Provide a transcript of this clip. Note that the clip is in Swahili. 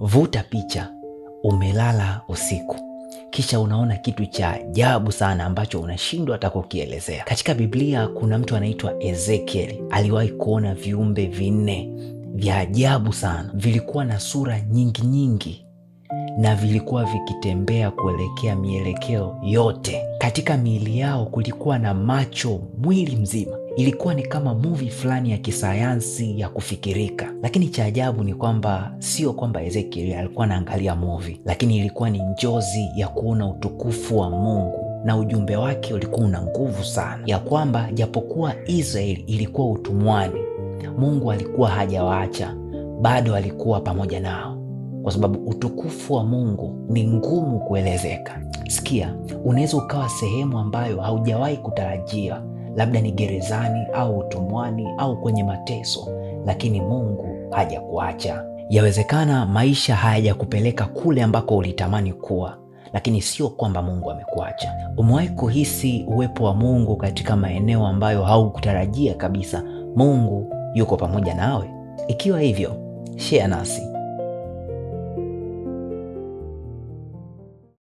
Vuta picha, umelala usiku, kisha unaona kitu cha ajabu sana ambacho unashindwa hata kukielezea. Katika Biblia kuna mtu anaitwa Ezekiel, aliwahi kuona viumbe 4 vya ajabu sana. Vilikuwa na sura nyingi nyingi na vilikuwa vikitembea kuelekea mielekeo yote. Katika miili yao kulikuwa na macho mwili mzima. Ilikuwa ni kama movie fulani ya kisayansi ya kufikirika. Lakini cha ajabu ni kwamba sio kwamba Ezekiel alikuwa anaangalia movie, lakini ilikuwa ni njozi ya kuona utukufu wa Mungu, na ujumbe wake ulikuwa una nguvu sana, ya kwamba japokuwa Israeli ilikuwa utumwani, Mungu alikuwa hajawaacha, bado alikuwa pamoja nao, kwa sababu utukufu wa Mungu ni ngumu kuelezeka. Sikia, unaweza ukawa sehemu ambayo haujawahi kutarajia, labda ni gerezani au utumwani au kwenye mateso, lakini Mungu hajakuacha. Yawezekana maisha hayajakupeleka kule ambako ulitamani kuwa, lakini sio kwamba Mungu amekuacha. Umewahi kuhisi uwepo wa Mungu katika maeneo ambayo haukutarajia kabisa Mungu yuko pamoja nawe? Ikiwa hivyo, share nasi.